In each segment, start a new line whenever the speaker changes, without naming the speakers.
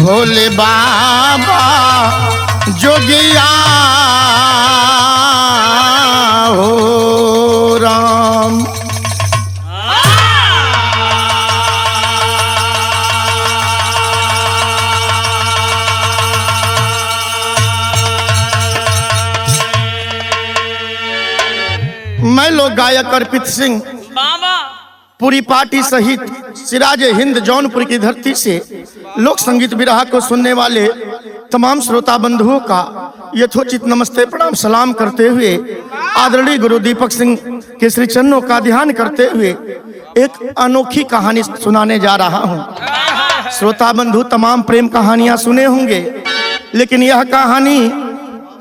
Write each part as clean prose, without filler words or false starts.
भोले बाबा जोगिया हो राम। मैं लोग गायक अर्पित सिंह पूरी पार्टी सहित सिराज हिंद जौनपुर की धरती से लोक संगीत विरहा को सुनने वाले तमाम श्रोता बंधुओं का यथोचित नमस्ते प्रणाम सलाम करते हुए आदरणीय गुरु दीपक सिंह के श्री चरणों का ध्यान करते हुए एक अनोखी कहानी सुनाने जा रहा हूं। श्रोता बंधु तमाम प्रेम कहानियां सुने होंगे, लेकिन यह कहानी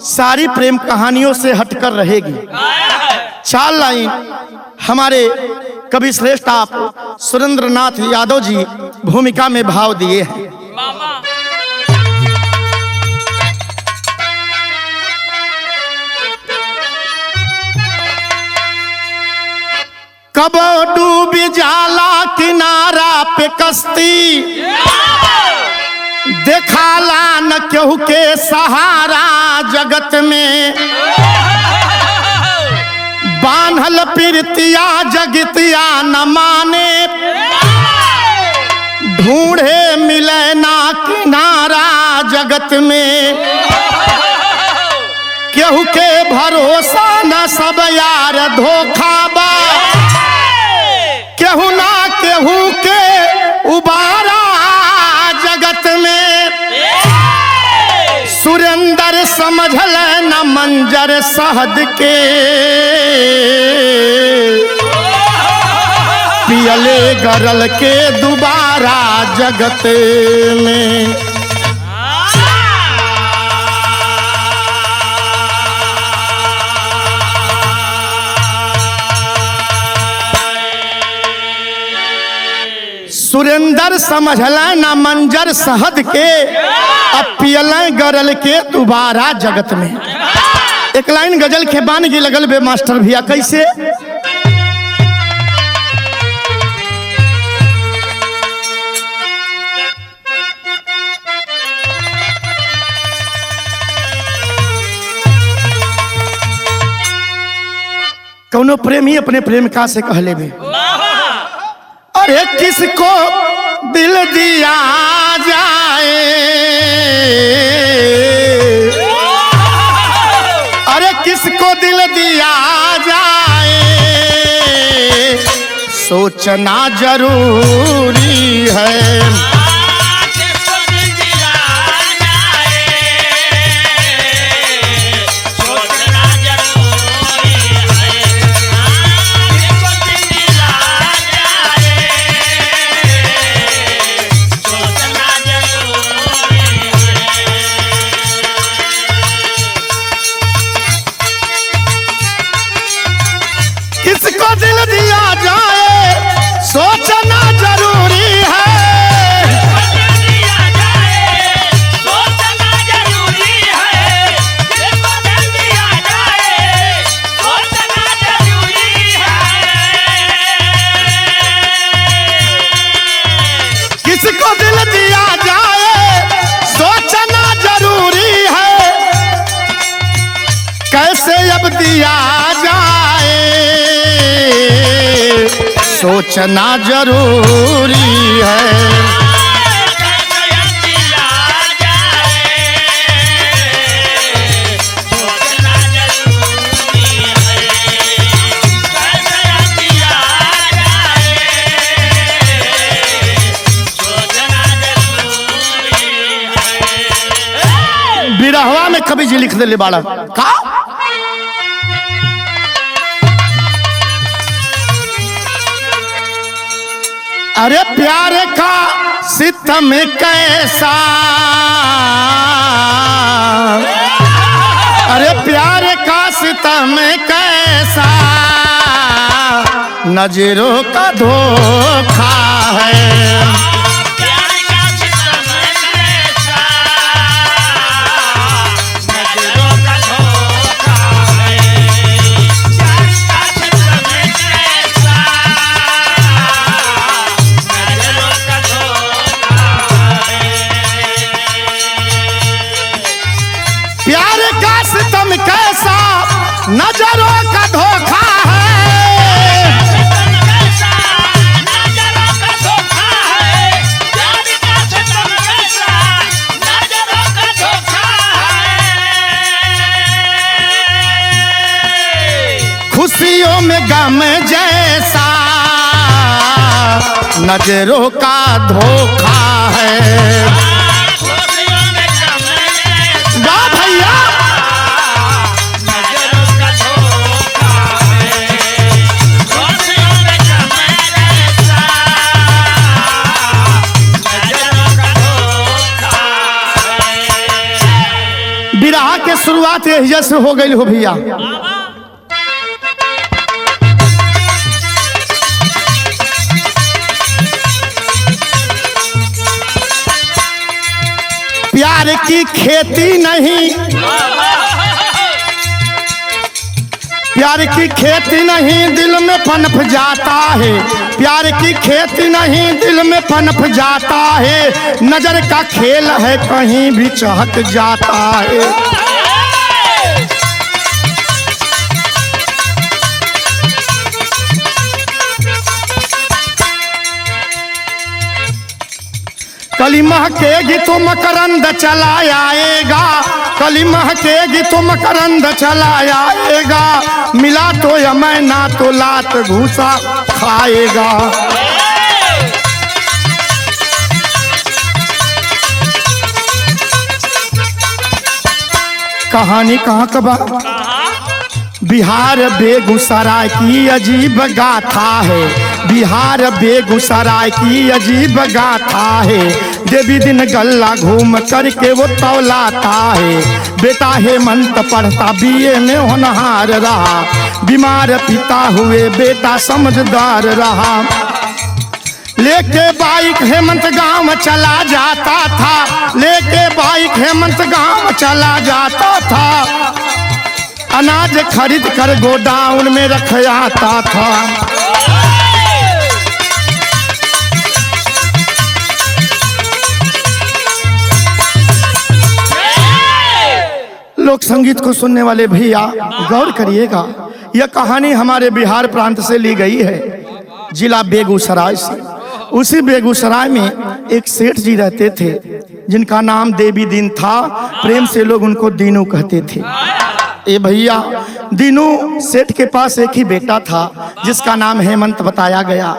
सारी प्रेम कहानियों से हटकर रहेगी। 4 लाइन हमारे कवि श्रेष्ठ आप सुरेंद्र नाथ यादव जी भूमिका में भाव दिए हैं। कब डूब जाला किनारा पे कश्ती, देखाला न केहू के सहारा जगत में, बान्हल प्रीतिया जगतिया न माने, ढूंढे मिले ना किनारा जगत में, केहू के भरोसा न सब यार धोखा बा, केहू ना केहू के उबारा जगत में, सुरेंद्र समझल न मंजर शहद के, पियले गरल के दोबारा जगत में। सुरेंद्र समझल न मंजर शहद के, अब पियल गरल के दोबारा जगत में। एक लाइन गजल के बान की लगल बे मास्टर भैया कैसे? कौनो प्रेमी अपने प्रेमिका से कहले बे, अरे किसको दिल दिया जाए, अरे किसको दिल दिया जाए, सोचना जरूरी है। किसको दिल दिया जाए, सोचना जरूरी है, सोचना जरूरी है, दिल दिया जाए, सोचना जरूरी है। किसको दिल दिया जाए, सोचना जरूरी है, कैसे अब दिया जाए, सोचना जरूरी है। बिरहवा में कवि जी लिख दिले बाड़ा का, अरे प्यार का सितम कैसा, अरे प्यार का सितम कैसा, नजरों का धोखा है। नजरों का धोखा है। खुशियों में गम जैसा नजरों का धोखा है। वाह भैया, विरह के शुरुआत यही से हो गई हो भैया। प्यार की खेती नहीं, प्यार की खेती नहीं दिल में पनप जाता है। प्यार की खेती नहीं दिल में पनप जाता है। नजर का खेल है कहीं भी चहक जाता है। कली महकेगी तो मकरंद चला आएगा। कली महकेगी तो मकरंद चला आएगा। मिला तो या मैं ना तो लात घूसा खाएगा। कहानी कहाँ कबा बिहार बेगूसराय की अजीब गाथा है। बिहार बेगूसराय की अजीब गाथा है। देवी दिन गल्ला घूम करके वो तौलाता है। बेटा हेमंत पढ़ता बीए में होनहार रहा। बीमार पिता हुए बेटा समझदार रहा। लेके बाइक हेमंत गांव चला जाता था। लेके बाइक हेमंत गांव चला जाता था। अनाज खरीद कर गोडाउन में रख आता था। लोक संगीत को सुनने वाले भैया गौर करिएगा, यह कहानी हमारे बिहार प्रांत से ली गई है, जिला बेगूसराय से। उसी बेगूसराय में एक सेठ जी रहते थे जिनका नाम देवी दिन था। प्रेम से लोग उनको दीनू कहते थे। ए भैया, दीनू सेठ के पास एक ही बेटा था जिसका नाम हेमंत बताया गया।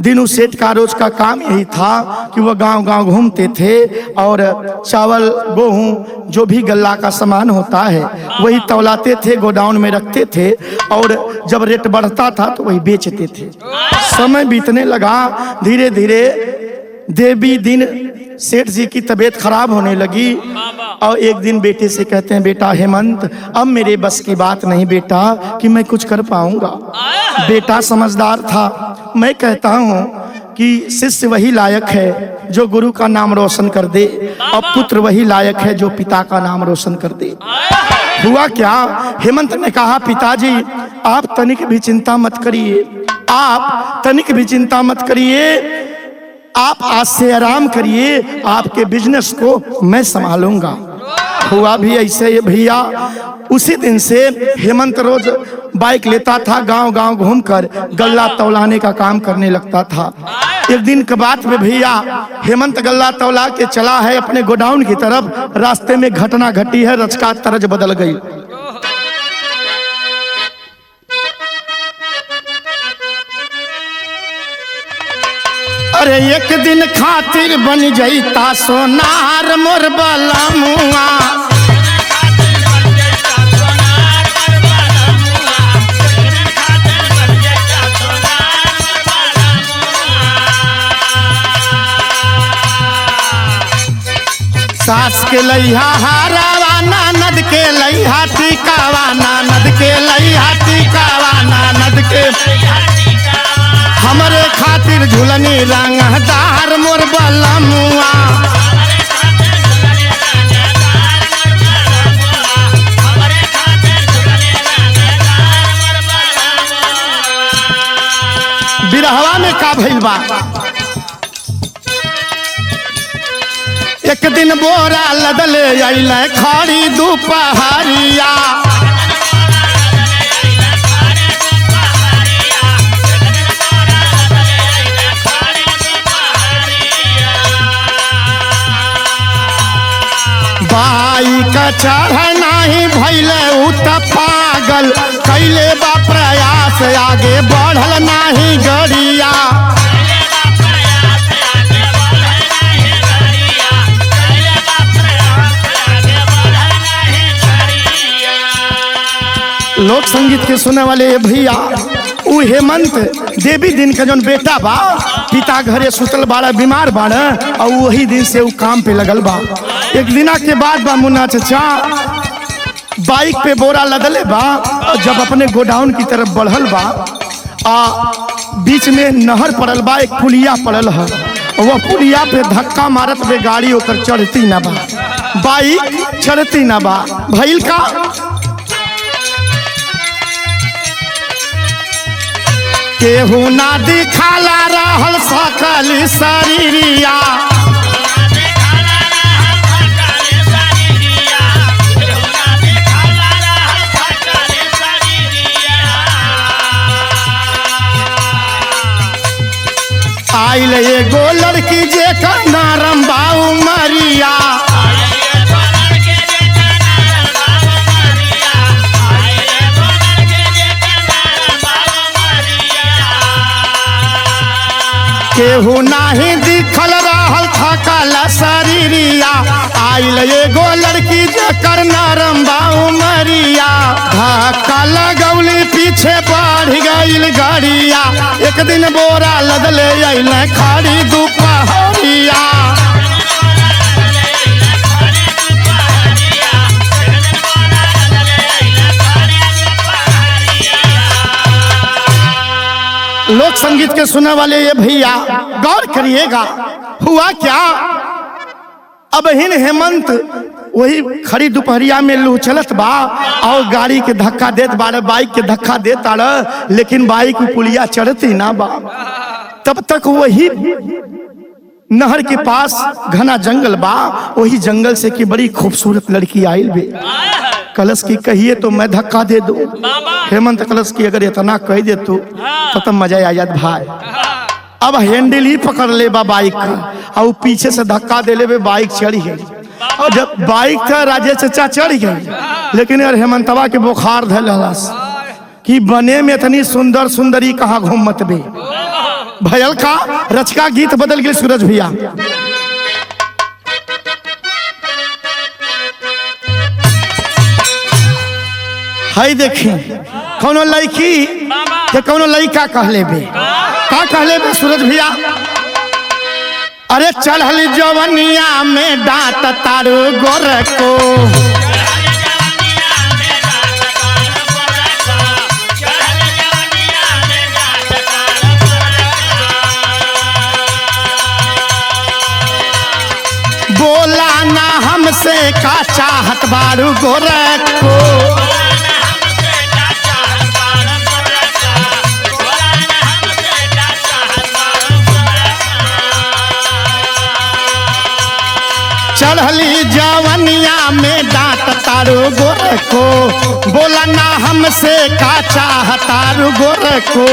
दीनू सेठ का रोज का काम यही था कि वह गांव गांव घूमते थे और चावल गेहूं जो भी गल्ला का सामान होता है वही तौलाते थे, गोडाउन में रखते थे और जब रेट बढ़ता था तो वही बेचते थे। समय बीतने लगा, धीरे धीरे देवी दिन सेठ जी की तबीयत खराब होने लगी और एक दिन बेटे से कहते हैं, बेटा हेमंत अब मेरे बस की बात नहीं बेटा कि मैं कुछ कर पाऊंगा। बेटा समझदार था। मैं कहता हूँ कि शिष्य वही लायक है जो गुरु का नाम रोशन कर दे और पुत्र वही लायक है जो पिता का नाम रोशन कर दे। हुआ क्या, हेमंत ने कहा, पिताजी आप तनिक भी चिंता मत करिए, आप तनिक भी चिंता मत करिए, आप आज से आराम करिए, आपके बिजनेस को मैं संभालूंगा। हुआ भी ऐसे भैया। उसी दिन से हेमंत रोज बाइक लेता था, गांव गांव घूमकर गल्ला तौलाने का काम करने लगता था। एक दिन के बात में भैया हेमंत गल्ला तौला के चला है अपने गोडाउन की तरफ। रास्ते में घटना घटी है, रच का तरज बदल गई। अरे एक दिन खातिर बन जाता सोनार मोर बलमुआ। सास के लैहा हारावा ननद के लैहा टिकावा, ननद के लैहा टिकावा, ननद के हमरे खातिर झुलनी रंगदार मोर बलमुआ। बिरहवा में का भइल बा, एक दिन बोरा लदले अइले खड़ी दोपहरिया। बाइक चढ़ नाही भैले उ त पागल कैले बा प्रयास आगे बढ़ल नाही गड़िया। लोक संगीत के सुने वाले भैया उ हेमंत देवी दिन का जौन बेटा बा पिता घरे सुतल बाड़ा बीमार बाड़ा और वही दिन से उ काम पे लगल बा। एक दिना के बाद बा मुन्ना चचा बाइक पे बोरा लदले बा और जब अपने गोडाउन की तरफ बढ़ल बा बीच में नहर पड़ल बा, एक पुलिया पड़ल है। वह पुलिया पे धक्का मारत बे गाड़ी ओकर चढ़ती ना बा, बाइक चढ़ती ना बा। भइल का केहू ना दिखाला रहल सकल शरीरिया। आइल एगो लड़की जे का नरम बाऊ मरिया। केहू नाही दिखल रहल थकल शरीरिया। आइल एगो लड़की जेकर नरम बाऊ मरिया। धक्का लगौली पीछे बढ़ गईल गाड़िया। एक दिन बोरा लदले अइल खड़ी दुपहरिया। लोक संगीत के सुनने वाले ये भैया गौर करिएगा हुआ क्या। अब हिन हेमंत वही खड़ी दोपहरिया में लू चलत बा और गाड़ी के धक्का देत बाड़े, बाइक के धक्का देत आड़, लेकिन बाइक पुलिया चढ़ती ना बा। तब तक वही नहर के पास घना जंगल बा, वही जंगल से की बड़ी खूबसूरत लड़की आइल बे। कलश की कहिए तो मैं धक्का दे दूं। हेमंत कलश की अगर इतना कह दे तो मजा आ जात भाई। अब हैंडल ही पकड़ ले बा बाइक का और पीछे से धक्का दे ले बे, बाइक चढ़ गई। और जब बाइक था राजेश चचा चढ़ गई, लेकिन यार हेमंतवा के बुखार धलस कि बने में इतनी सुंदर सुंदरी कहाँ घूमत बे। भयल का रचका गीत बदल गए सूरज भैया। हाय देखी कौनो लड़की के कौनो लड़का कहले बे, का कहले बे सूरज भैया। अरे चढ़ल जवनिया में डांट तारू गोर को। बोला ना हमसे का चाहत बारू गोर को। चढ़ली जवनिया में डांट तारू गोर को। बोला ना हमसे का चाहतारू गोर को।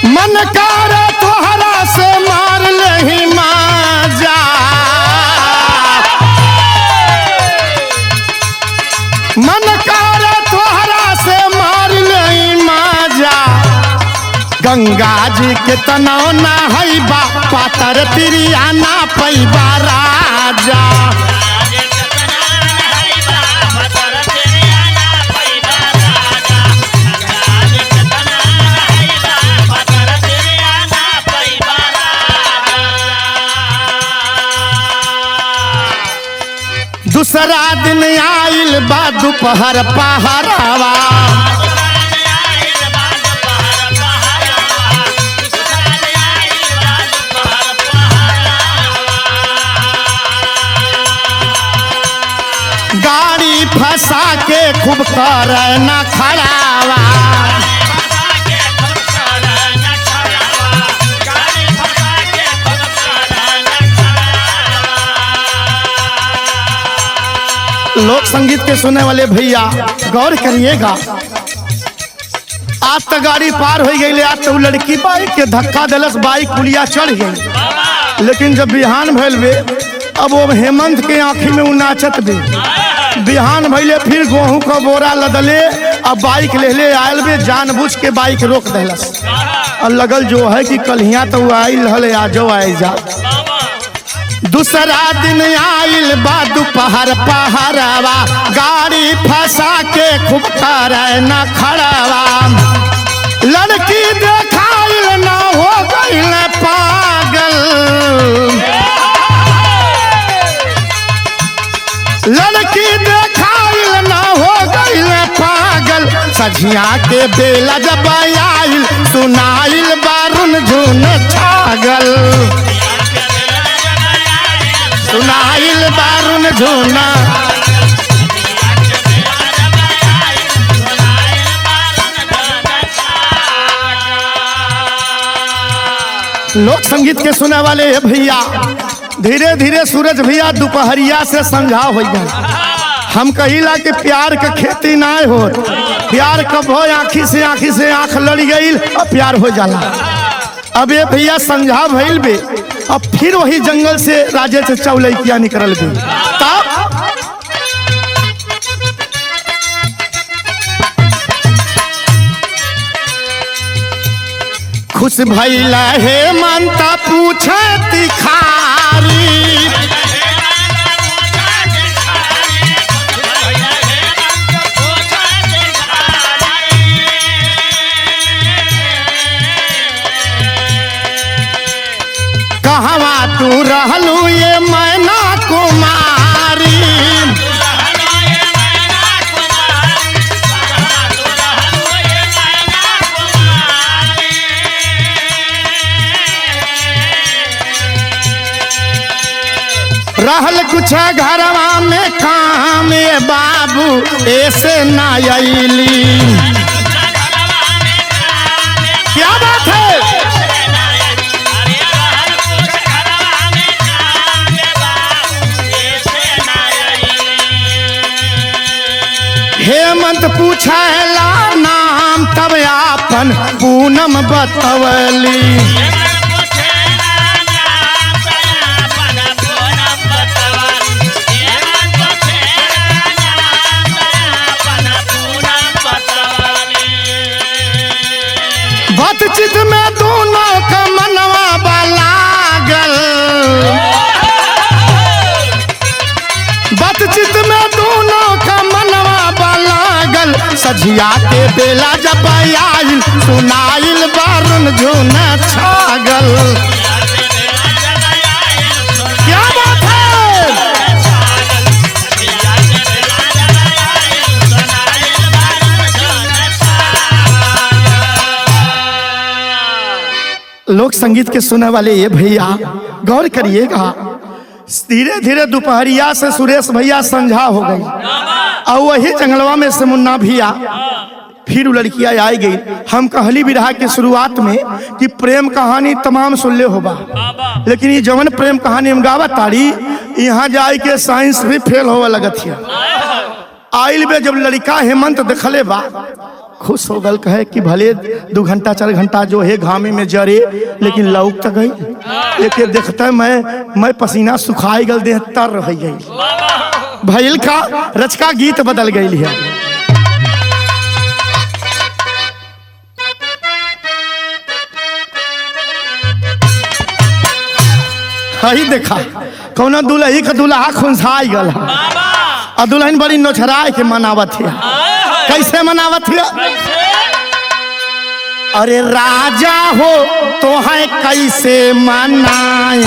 मन कर तोहरा से मार लही माजा। मन कर तोहरा से मार लही माजा। गंगा जी के तनाव ना है बा, पातर तिरिया ना पैबा राजा। दूसरा दिन आइल बा दोपहर पहरावा। गाड़ी फंसा के खूब कर न खड़ावा। लोक संगीत के सुनने वाले भैया गौर करिएगा। आज तक गाड़ी पार हो गई, आज तो लड़की बाइक के धक्का दलस, बाइक पुलिया चढ़ गई। लेकिन जब बिहान भैल बे अब वो हेमंत के आँखी में उ नाचत बे। बिहान भैले फिर गेहूं का बोरा लदले अब बाइक ले ले आयल बे, जानबूझ के बाइक रोक देलस और लगल जो है कि कल यहाँ तो आयल हले आजो आए जा। दूसरा दिन आइल बा दोपहर पहरावा, गाड़ी फंसा के खूब करे न खड़ावा। लड़की देखाइल ना हो गइल पागल, लड़की देखाइल ना हो गइल पागल। सझिया के बेला जब आइल सुनाइल बारुन झुन छागल, सुनाइल बारुन झुना। लोक संगीत के सुने वाले है भैया, धीरे धीरे सूरज भैया दोपहरिया से समझा हो गया। हम कहिला कि प्यार का खेती ना हो, प्यार कब हो आँखी से आँख लड़ी गई और प्यार हो जाला। अब ये भैया समझा भइल बे, अब फिर वही जंगल से राजे से चौलैकिया निकल बे। तब खुश भइला हेमंत पूछे तिखारी, कहवा तू रहलू ये मैना कुमारी। रहल कुछ घरवा में काम ये बाबू ऐसे ना अइली। क्या बात है, हेमंत पूछला नाम तब आपन पूनम बतवली। बातचीत में दोनों का मनवा लागल, बातचीत में दोनों का मनवा लागल। सझिया के बेला जब आइल सुनाइल बारुन झुन छागल। क्या बात है, लोक संगीत के सुने वाले ये भैया गौर करिएगा, धीरे धीरे दोपहरिया से सुरेश भैया संझा हो गई और वही जंगलवा में से मुन्ना भैया फिर लड़कियां आई गई। हम कहली बिरहा के शुरुआत में कि प्रेम कहानी तमाम सुन ले होगा, लेकिन ये जवन प्रेम कहानी हम गावा तारी यहाँ जाए के साइंस भी फेल होवे लगत है। आइल बे जब लड़का हेमंत देखले बा खुश हो गल, कहे कि भले 2 घंटा 4 घंटा जो है घामे में जरे लेकिन लौक तक गई। एक देखते मैं पसीना सुखाई गल, देह तर रह गई। भैल का रचका गीत बदल गई है। हही देखा कौन दुल्ही का दुल्हा खुंसाई गल और दुल्हन बड़ी नोछराय के मनावत है। कैसे मनावत है, अरे राजा हो तो है कैसे मनाए,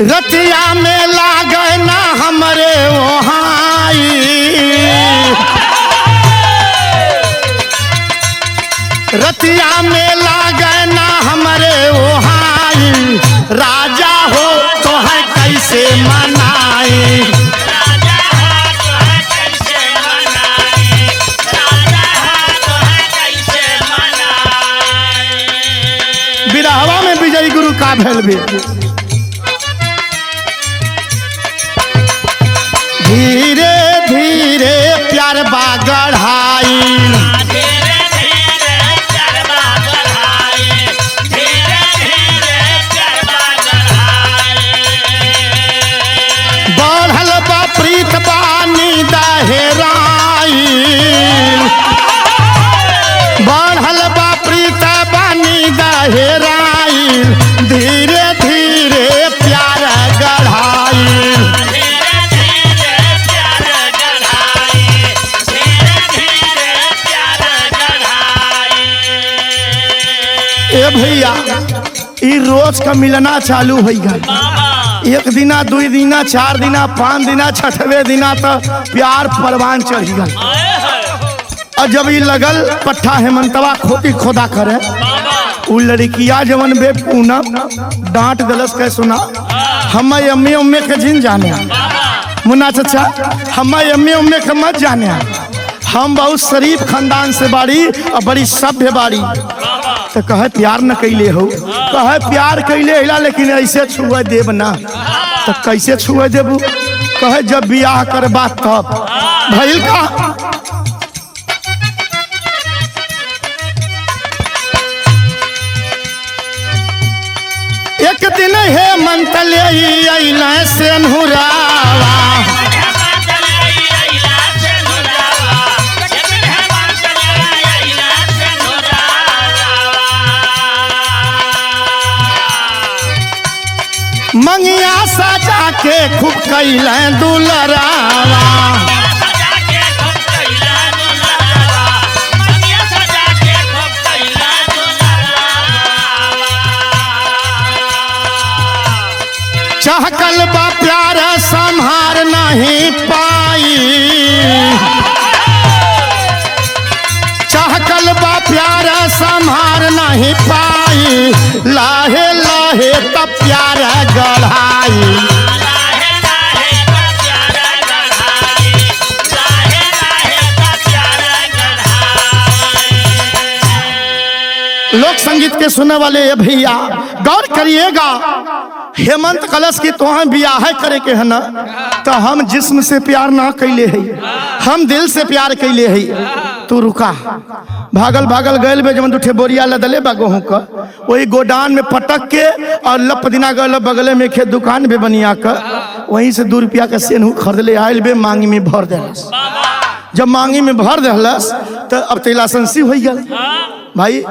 रतिया में लागे ना हमरे वहाँ, रतिया में लागे ना हमरे वहाँ। राजा हो तो है कैसे मनाए, बिरहवा में विजय गुरु का भेल भी। धीरे धीरे भैया ई रोज का मिलना चालू हो गया। एक दिना, 2 दिना, 4 दिना, 5 दिना, 6वें दिना तो प्यार परवान चढ़ गया। और जब ये लगल पट्ठा हेमंतवा खोती खोदा करे, वो लड़किया जवन बे पूनम डांट दलस कह सुना, हम अम्मी उम्मे के जिन जाने मुन्ना चाचा, हम अम्मी उम्मे के मत जाने, हम बहुत शरीफ खानदान से बाड़ी और बड़ी सभ्य बाड़ी। तो कहे प्यार न कैले हो, कहे प्यार कैले हिला लेकिन ऐसे छुए देब ना। तो कैसे छुए देबू? कहे जब बियाह कर बात तब भइल का। एक दिन हेमंत ले अइला सेनुरावा, मंगिया सजा के खूब कैला दुलरावा। चहकल बा प्यार संहार नहीं पाई, चहकल बा प्यार संहार नहीं पाई, लाहे लाहे तब प्यार गढ़ाई। लोक संगीत के सुनने वाले भैया गौर करिएगा, हेमंत कलश की तो हम बियाह करे के है ना, तो हम जिस्म से प्यार ना कैले है, हम दिल से प्यार कैले है। तू रुका, भागल भागल गैल बे जमन उठे बोरिया लदले बा गेहूं का, वही गोडान में पटक के और लप दिना गल बगले में खे दुकान में बनिया का, वहीं से 2 रुपया का सेनू खरीद ले आयल बे, मांगी में भर देलस। जब मांगी में भर देलस तो अब तो लाइसेंसी हो गया। भाई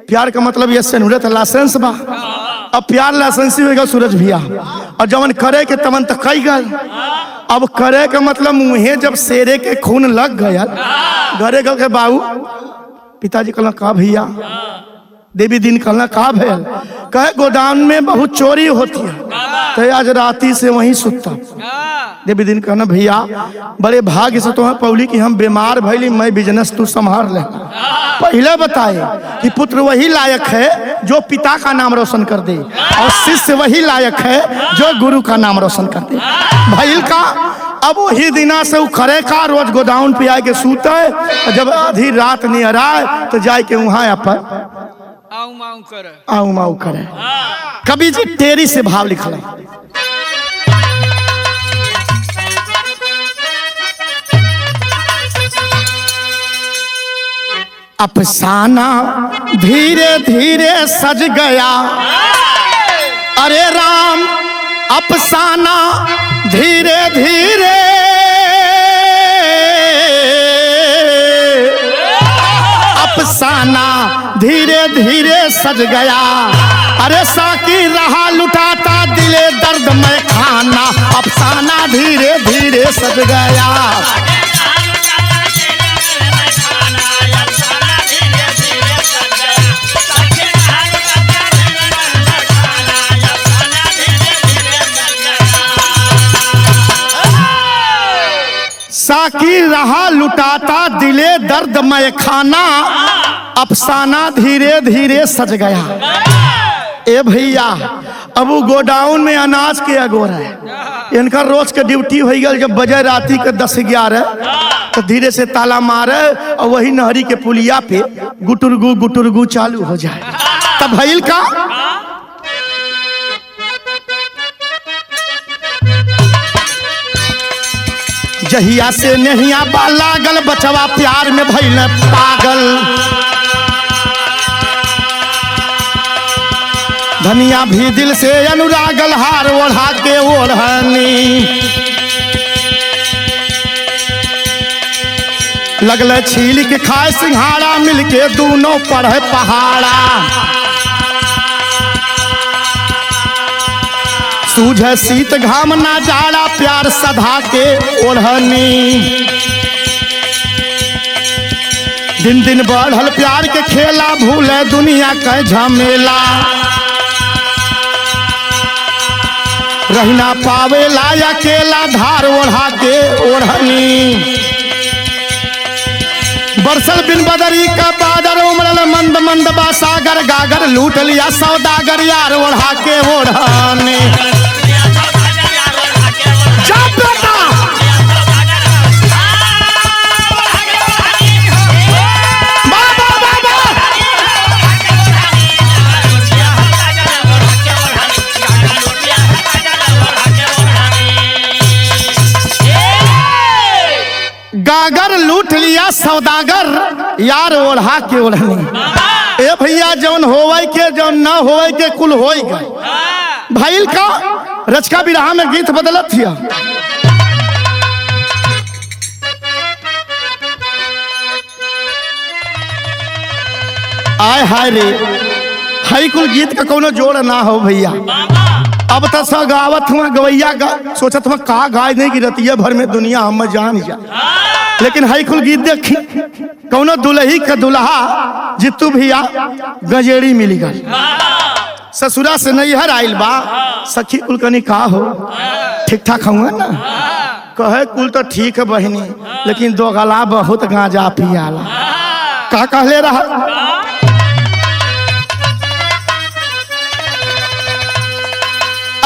प्यार का मतलब ये सेनुरे तो लाइसेंस बा, अब प्यार लाइसेंसी होगा सूरज भैया। और जवन करे के तवन तक कई गल, अब करे का मतलब मुहे जब शेरे के खून लग गया, घरे गल के बाबू पिताजी कहला का भैया, देवी दिन कहला का भैया, कहे गोदाम में बहुत चोरी होती है, तो आज राती से वहीं सुता। देवी दिन कहना भैया बड़े भाग्य से तो है पौली कि हम बीमार भैली, मैं बिजनेस तू संभाल ले। पहले बताए कि पुत्र वही लायक है जो पिता का नाम रोशन कर दे, और शिष्य वही लायक है जो गुरु का नाम रोशन कर दे। भैल का अब वही दिना से वो करे का रोज गोदाउन पे आके सूते, जब आधी रात नहीं आए तो जाए के वहां पर आऊ माऊ करे। कवि जी तेरी से भाव लिखल है, अफसाना धीरे धीरे सज गया, अरे राम अफसाना धीरे धीरे, अफसाना धीरे धीरे सज गया, अरे साकी रहा लुटाता दिले दर्द में खाना, अफसाना धीरे धीरे सज गया। साकी रहा लुटाता दिले दर्द में खाना, अफसाना धीरे धीरे सज गया। ए भैया अब वो गोडाउन में अनाज के अगोर है, इनका रोज के ड्यूटी हो गया, जब बजे राती के 10-11 तो धीरे से ताला मारे और वही नहरी के पुलिया पे गुटुरगु चालू हो जाए। तब भैल का जहिया से नहिया बा लागल, बचवा प्यार में भइल पागल, धनिया भी दिल से अनुरागल, हार ओढ़ा के ओढ़नी, लगल छील के खाए सिंघाड़ा, मिलके दोनों पढ़े पहाड़ा, सूझे शीत घाम ना जाड़ा, प्यार सधा के ओढ़नी, दिन दिन बढ़ल प्यार के खेला, भूले दुनिया का झमेला। रहना पावेला अकेला, धार ओढ़ा के ओढ़नी। बरसल बिन बदरी का बादर, उमड़ल मंद मंद बा सागर। गागर लूट लिया सौदागर, यार ओढ़ा के ओढ़नी। गागर लूट लिया सौदागर, यार ओढ़ा के ओढ़नी। ए भैया जौन होवे के जौन न होवे के कुल होई गए। भाईल का रचका बिरहा में गीत बदलत थिया। आय हाय रे, हई कुल गीत का कोनो जोड़ ना हो भैया। अब तक सा गावत हुआ गवैया सोचत हुआ का गाय नहीं की रतिया भर में दुनिया हम जान जा। लेकिन हई कुल गीत देखी, कौनो दुल्ही का दुल्हा जितू भैया गजेड़ी मिली गई। ससुरा से नैहर आइल बा, सखी कुल कनी का हो ठीक ठाक हुआ ना। कहे कुल तो ठीक है बहनी, लेकिन दो गला बहुत गांजा पियाला। का कहले रहा,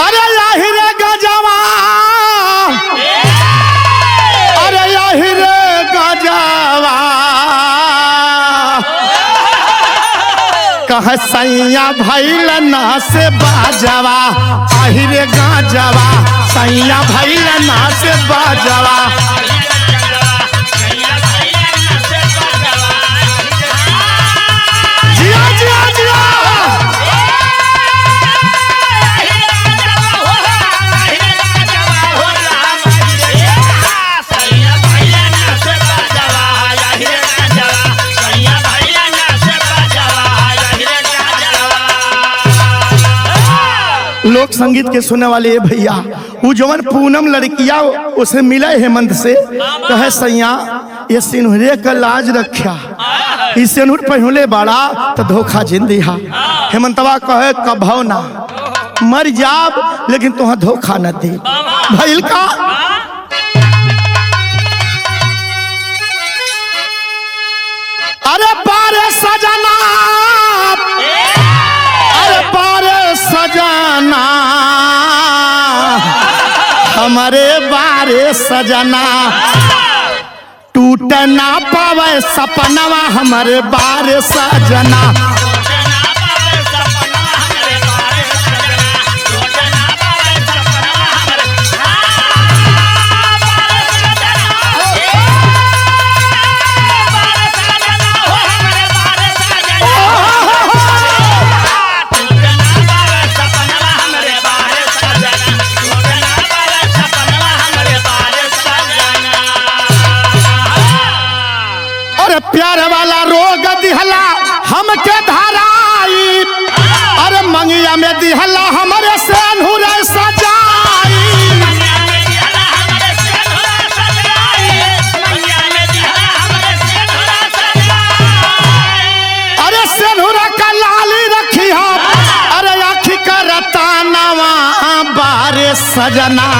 अरे यही रे गजवा, अरे यही रे गजवा। कह सैया भैल ना से बाजवा, आही रे गाजवा। सैया भैल ना से बाजवा। जिया जिया जिया लोक संगीत के सुनने वाले भैया, वो जवन पूनम लड़किया उसे मिला हेमंत से। कहे सैया ये सिनुरे का लाज रखा, इस सिनुर पहले बड़ा तो धोखा जिंदिहा। हेमंतवा कहे कभौ ना मर जाब, लेकिन तुह धोखा न दे। भइल का अरे बारे सजना, अरे बारे सजना, हमारे बारे सजना। टूट ना पावे सपनवा, हमारे बारे सजना। प्यार वाला रोग दिहला हमके धराई, अरे मंगिया में दिहला हमारे सेनुर सजाई। अरे सेनुर का लाली रखी हम, अरे आखी का रतानवा बारे सजना।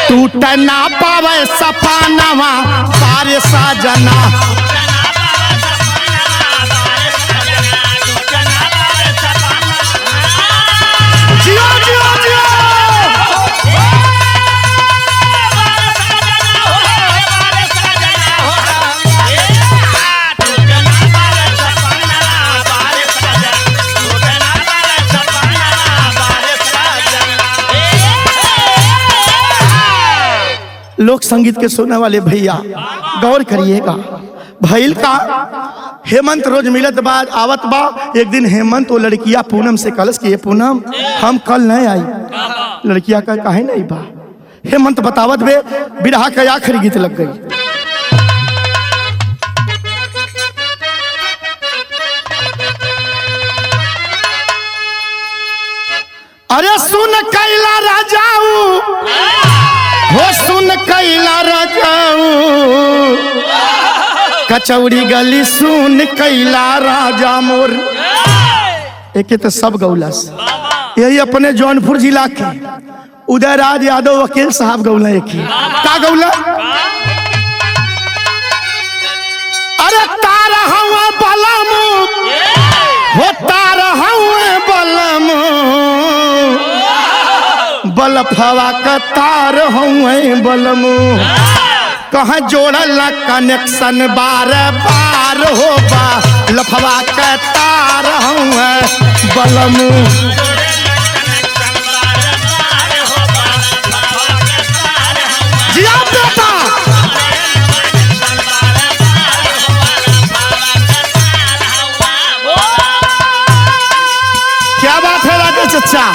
टूट ना पावे सपनवा बारे सजना। जियो जियो जियो लोक संगीत के सुनने वाले भैया गौर करिएगा। भइल का हेमंत रोज मिलत बाद आवत बा। एक दिन हेमंत वो लड़किया पूनम से कलश की, पूनम हम कल नहीं आई। लड़किया का काहे नहीं बा। हेमंत बतावत बे, बिरहा का आखिरी गीत लग गई। अरे सुन कैला राजाऊ, हो सुन कैला राजाऊ, कचौड़ी गली सुन कैला राजा मोर। एक तो सब गौलस, यही अपने जौनपुर जिला के उदयराज यादव वकील साहब गौला। एक ही का गौला, अरे तारा हवा बलम हो, तारा हवा बलम, बलफवा का तार हवे बलम, कहाँ जोड़ल कनेक्शन बार बार हो बा, लफवा का तार हवे बलम। जिया बेटा, क्या बात है राजेश चचा,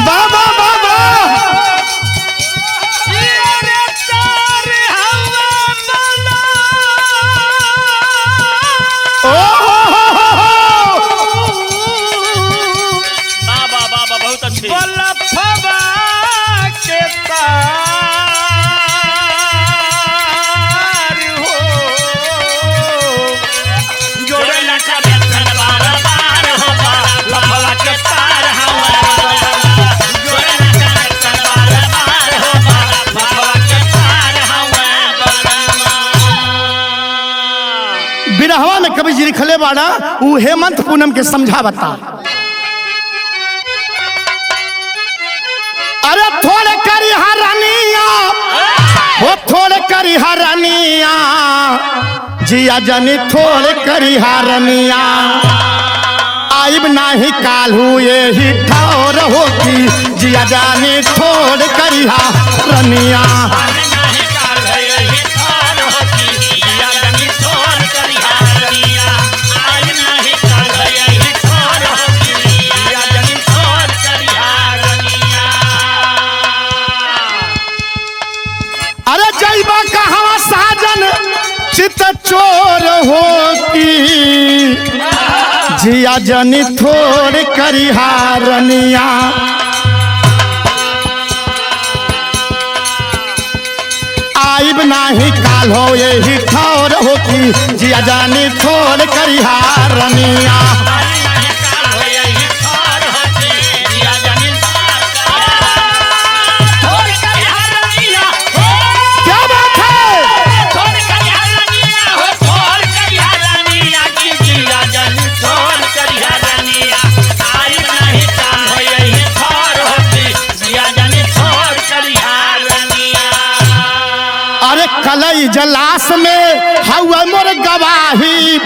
बाबा बाबा बिरहवा में कवि जी लिखले बाड़ा उ हेमंत पूनम के समझावता। अरे थोड़े करी हरनिया वो थोड़े करी हरनिया, जिया जनी थोड़े करी हरनिया, आइब नाही कालू यही ठौर होती, जिया जानी थोड़े करी हरनिया। अरे जैबा कहाँ साजन चित चोर होती, जिया जनी थोड़ करी हारनिया, आइब नाही काल हो यही ठौर होती, जिया जानी थोड़ करी हारनिया। कलई जलास में हवा मोर गवाही,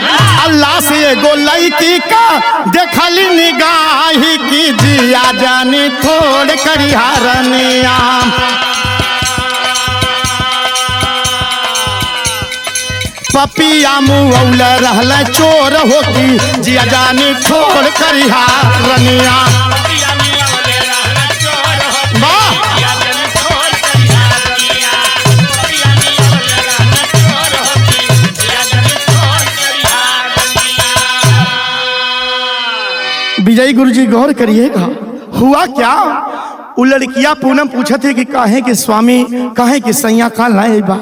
अल्लाह से एगो लईकी का देखली निगाही, की जिया जानी थोड़ करी हारनिया। पपिया मुँह रहल चोर होती, जिया जानी थोड़ करी हारनिया। विजय गुरु जी गौर करिएगा, हुआ क्या, वो लड़कियां पूनम पूछा थे कि काहे के स्वामी काहे के सैया का लाए बा।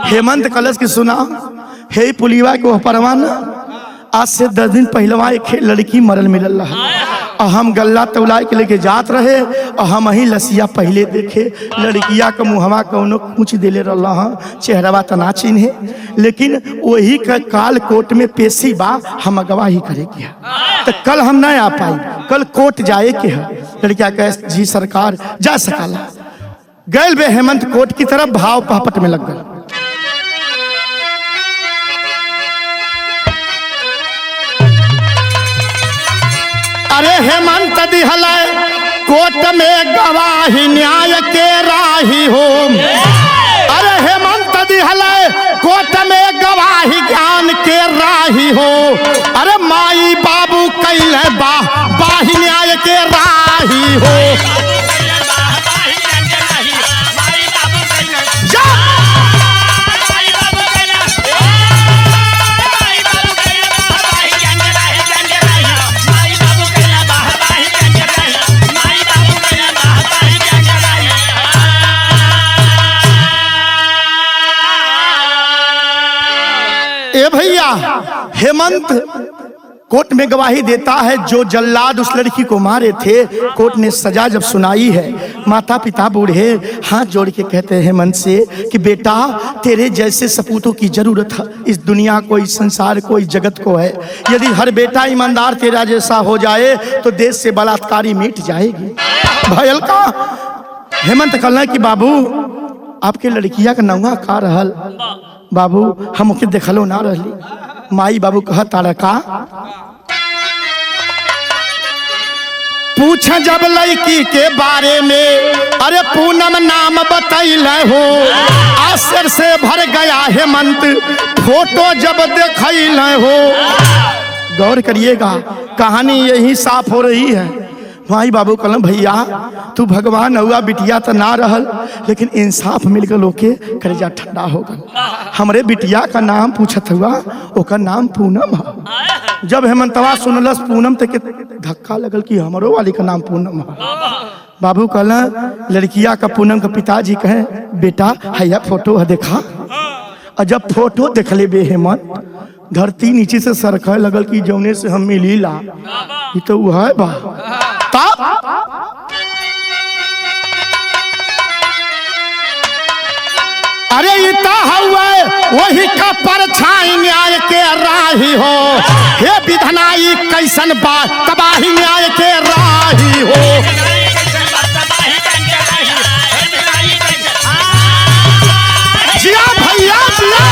हेमंत कलश की सुना, हे पुलिवा को परवाना, आज से 10 दिन पहलवा एक लड़की मरल मिलल रहा, और हम गल्ला तौला के लेके जात रहे, और हम ही लसिया पहले देखे, लड़किया का मुहवा कौनो कुछ दिले रहा, चेहरवा तना चिन्हे, लेकिन वही का काल कोर्ट में पेशी बा, हम गवाही करे के, तो कल हम ना आ पाई, कल कोर्ट जाए के है। लड़किया कहे जी सरकार जा सकाला, गैल बे हेमंत कोर्ट की तरफ, भाव पापट में लग गए। अरे हेमंत दिहले कोर्ट में गवाही न्याय के राही हो, अरे हेमंत दिहले कोर्ट में गवाही ज्ञान के राही हो, अरे माई बाबू कैले बाही न्याय के राही हो। ए भैया, हेमंत कोर्ट में गवाही देता है। जो जल्लाद उस लड़की को मारे थे, कोर्ट ने सजा जब सुनाई है, माता पिता बूढ़े हाथ जोड़ के कहते हैं हेमंत से कि बेटा, तेरे जैसे सपूतों की जरूरत इस दुनिया को, इस संसार को, इस जगत को है। यदि हर बेटा ईमानदार तेरा जैसा हो जाए तो देश से बलात्कारी मिट जाएगी। भयल का हेमंत कहला कि बाबू, आपके लड़किया का नौवा का रहल बाबू, हम ओके देखलो ना रहली। माई बाबू कह तारा का पूछ जब लड़की के बारे में, अरे पूनम नाम बतैल हो। आश्चर्य से भर गया हेमंत, फोटो जब देखैल हो। गौर करिएगा, कहानी यही साफ हो रही है। माई बाबू कहल भैया, तू भगवान हुआ, बिटिया तो ना रहल, लेकिन इंसाफ मिल गल, ओके करेजा ठंडा हो गल। हमरे बिटिया का नाम पूछत हुआ, ओकर नाम पूनम है। जब हेमंतवा सुनलस पूनम तक धक्का लगल कि हमरो वाली का नाम पूनम है। बाबू कहला लड़किया का पूनम का पिताजी कहे बेटा हैया फोटो है देखा। और जब फोटो देख ले बे हेमंत, धरती नीचे से सरखे लगल कि जौने से हम मिलीला ये तो वो है बा। अरे इता हुआ वही का परछाई न्याय के राही हो। हे विधनाई कैसन बात, तबाही न्याय के राही हो। जिया भैया जिया,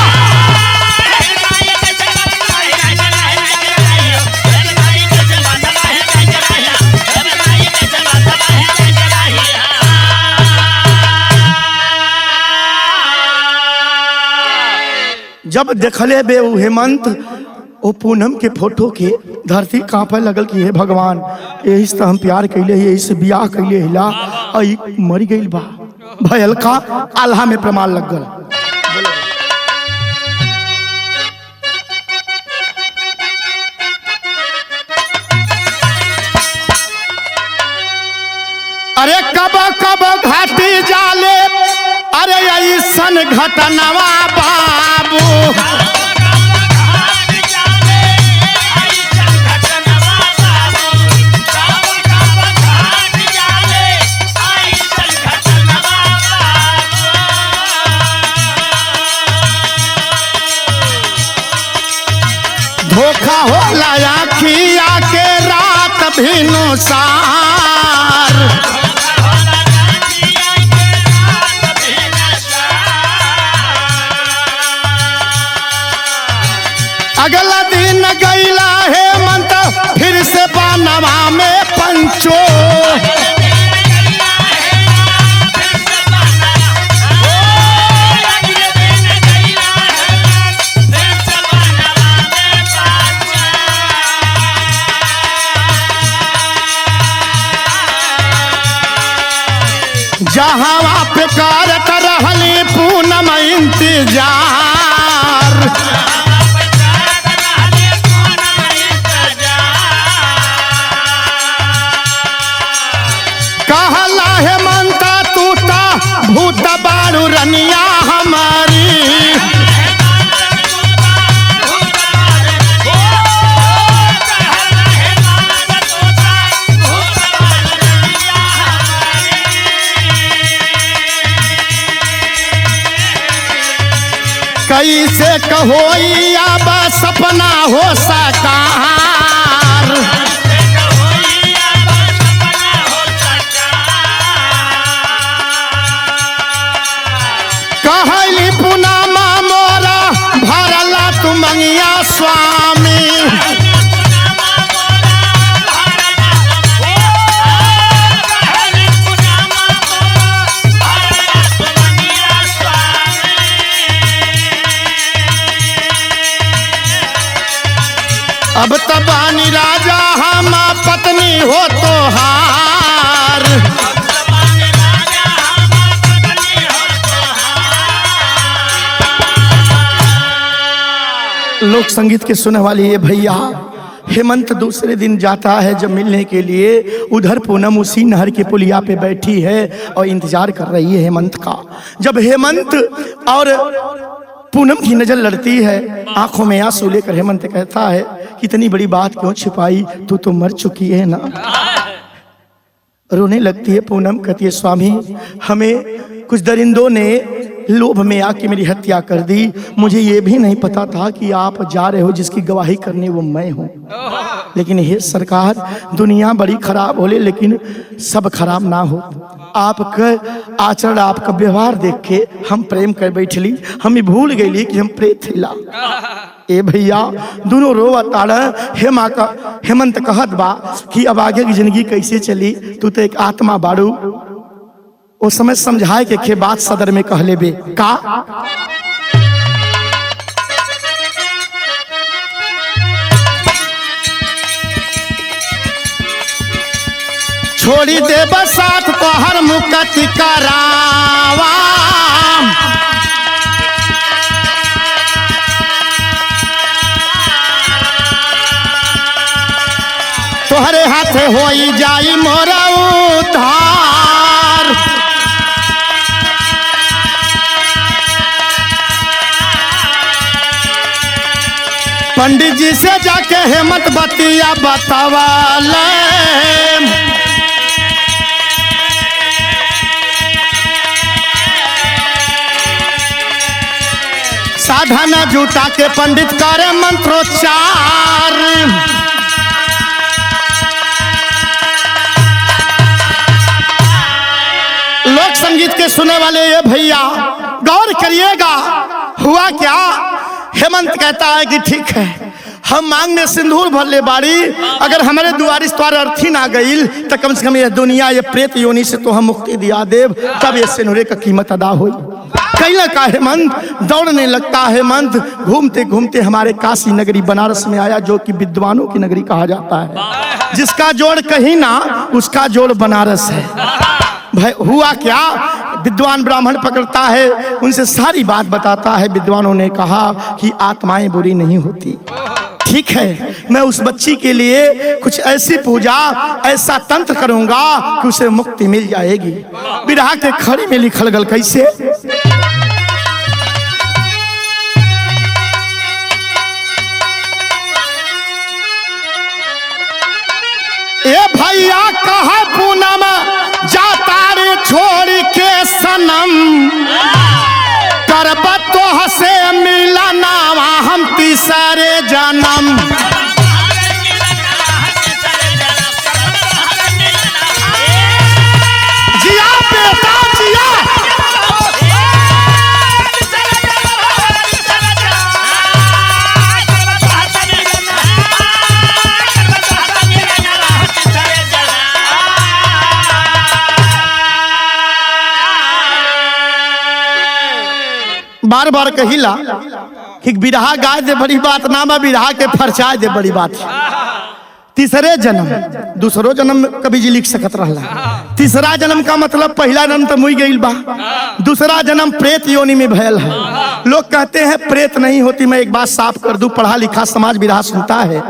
जब देखले बे वो हेमंत ओ पूनम के फोटो के, धरती कांपे लगल कि हे भगवान, यही से हम प्यार कैले, यही से बियाह कैले हिला, और मर गई बा। भयल का आल्हा में प्रमाण लग गल। अरे कब कब घाटी जाले, अरे ऐसन घटनवा बाबू। धोखा हो लाया खिया के रात भिनु सार। अगला दिन गईला हेमंत फिर से बनवा में पंचो। जहाँ पे कारत रहली पूनम इंतजार। कहला हेमंत तू ता भूत बारू रनिया हमारी। कैसे कहो अब सपना हो साकार। कहली पुनामा मोरा भरला तू मंगिया स्वामी। अब तबानी राजा हम पत्नी हो तो हार। लोक संगीत के सुनने वाली ये भैया, हेमंत दूसरे दिन जाता है जब मिलने के लिए, उधर पूनम उसी नहर के पुलिया पे बैठी है और इंतजार कर रही है हेमंत का। जब हेमंत और पूनम की नजर लड़ती है, आंखों में आंसू लेकर हेमंत कहता है कितनी बड़ी बात क्यों छिपाई, तू तो मर चुकी है ना। रोने लगती है पूनम, कहती है स्वामी हमें कुछ दरिंदों ने लोभ में आके मेरी हत्या कर दी, मुझे ये भी नहीं पता था कि आप जा रहे हो, जिसकी गवाही करने वो मैं हूँ। लेकिन हे सरकार, दुनिया बड़ी खराब होले लेकिन सब खराब ना हो। आपका आचरण, आपका व्यवहार देख के हम प्रेम कर बैठली, हम भूल गई कि हम प्रेत थिला। ए भैया दोनों रोवा ताड़ा। हेमंत कहत बा कि अब आगे की जिंदगी कैसे चली, तू तो एक आत्मा बाड़ू। उस समय समझाए के बात सदर में कह लेबे का। छोड़ी दे बसात तो हर मुक्ति करावा, तोहरे हाथ होई जाई मोरा उद्धार। पंडित जी से जाके हेमंत बतिया बतावाले, साधना जुटा के पंडित करे मंत्रोच्चार। लोक संगीत के सुने वाले ये भैया गौर करिएगा, हुआ क्या। हेमंत कहता है कि ठीक है, हम मांग में सिंदूर भर ले बाड़ी, अगर हमारे दुआरी द्वार अर्थी ना गईल तो कम से कम ये दुनिया, ये प्रेत योनि से तो हम मुक्ति दिया देव, तब ये सिंदूरे का कीमत अदा हुई। कहीं का हेमंत दौड़ने लगता है। हेमंत घूमते घूमते हमारे काशी नगरी बनारस में आया, जो कि विद्वानों की नगरी कहा जाता है। जिसका जोड़ कहीं ना उसका जोड़ बनारस है। भाई हुआ क्या, विद्वान ब्राह्मण पकड़ता है, उनसे सारी बात बताता है। विद्वानों ने कहा कि आत्माएं बुरी नहीं होती, ठीक है, मैं उस बच्ची के लिए कुछ ऐसी पूजा, ऐसा तंत्र करूंगा कि उसे मुक्ति मिल जाएगी। बिरहा के खड़ी में लिखल गल कैसे। ए भैया कहा पूनम जाता रे छोड़ के सनम, करब तो हसे मिलना हम तीसरे जन्म। जिया बेटा जिया, बार बार कहिला कि बिरहा गाय दे बड़ी बात ना बा, बिरहा के फरचाए दे बड़ी बात। तीसरे जन्म, दूसरो जन्म कभी जी लिख सकत रहला। तीसरा जन्म का मतलब पहला जन्म तो मुई गईल बा, दूसरा जन्म प्रेत योनि में भयल है। लोग कहते हैं प्रेत नहीं होती। मैं एक बात साफ कर दूं, पढ़ा लिखा समाज बिरहा सुनता है।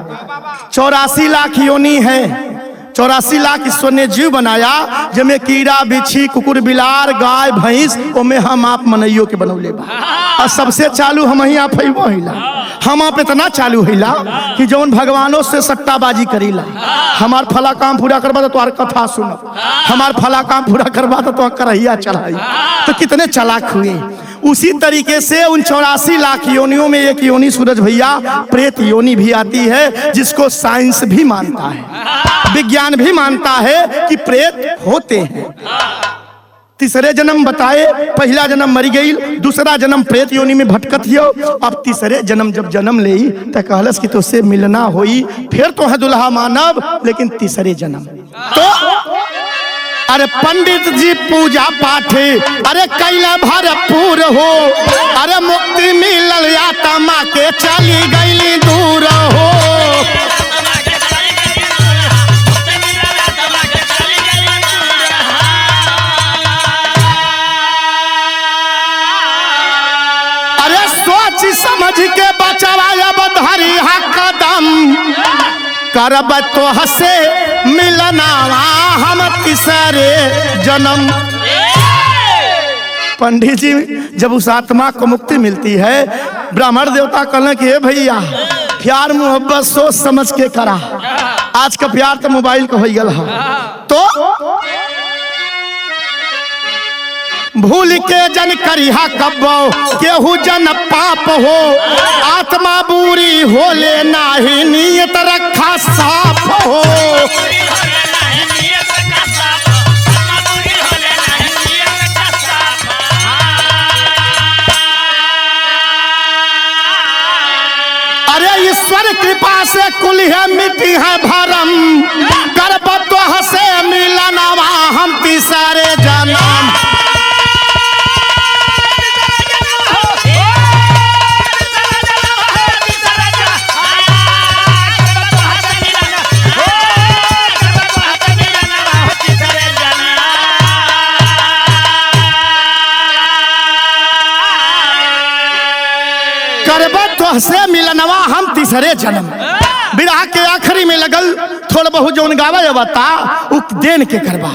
84 लाख योनि है, 84 लाख ईश्वर ने जीव बनाया, जमे कीड़ा बिच्छी कुकुर बिलार गाय भैंस, ओमे हम आप मनइयो के बनौले बा। और सबसे चालू हम ही आप हिला, हम आप इतना चालू हिला कि जौन भगवानों से सट्टाबाजी करीला। हमार फला काम पूरा करवा तो तुम्हार कथा सुनब, हमार फला काम पूरा करवा तो तुम्हार करहिया चढ़ाई। तो कितने चालाक हुए। उसी तरीके से उन 84 लाख योनियों में एक योनि सूरज भैया प्रेत योनि भी आती है, जिसको साइंस भी मानता है, विज्ञान भी मानता है कि प्रेत होते हैं। तीसरे जन्म बताए, पहला जन्म मरी गई, दूसरा जन्म प्रेत योनि में भटकत हो, अब तीसरे जन्म जब जन्म ले तो कहलस कि तुझसे मिलना होई, फिर तो है दुल्हा मानव, लेकिन तीसरे जन्म। तो अरे पंडित जी पूजा पाठे अरे कैला भरपूर हो, अरे मुक्ति मिलल आत्मा के चली गई दूर हो। अरे सोच समझ के बचवाया बधारी हा कदम, करब तो हसे मिलना हम तीसरे जन्म। पंडित जी जब उस आत्मा को मुक्ति मिलती है, ब्राह्मण देवता कहने कि हे भैया प्यार मोहब्बत सोच समझ के करा, आज का प्यार तो मोबाइल का हो गया है। तो भूल के जन करिहा कब्बो केहू जन पाप हो, आत्मा बुरी हो ले नाही नियत रखा साफ हो। अरे ईश्वर कृपा से कुल है मिट्टी है भरम, गर्भ तो हसे मिलनवा हम तीसरे जन्म। से मिलनवा हम तीसरे जन्म। बिरहा के आखिरी में लगल थोड़ा बहुत जौन गावा बता देन के करवा।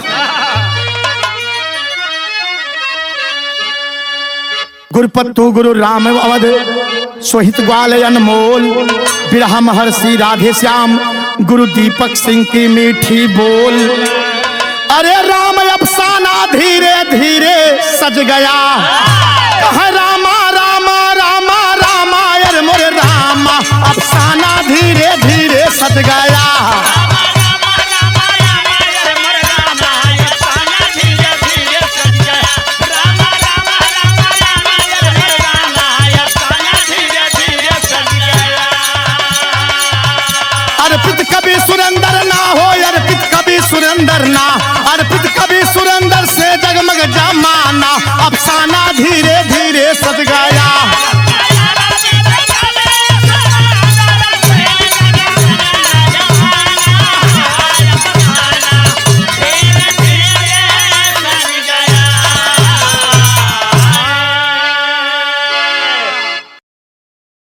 गुरुपत्तु गुरु राम अवध सोहित ग्वाल अनमोल, बिरहा महर्षि राधे श्याम गुरु दीपक सिंह की मीठी बोल। अरे राम अफसाना धीरे धीरे सज गया, कह रामा रामा रामा रामायण मोरे रामा, अफसाना धीरे धीरे सज गया। अर्पित कभी सुरेंद्र ना हो, अर्पित कभी सुरेंद्र ना, अर्पित कभी सुरेंद्र से जगमग जमाना, अफसाना धीरे धीरे सज गया।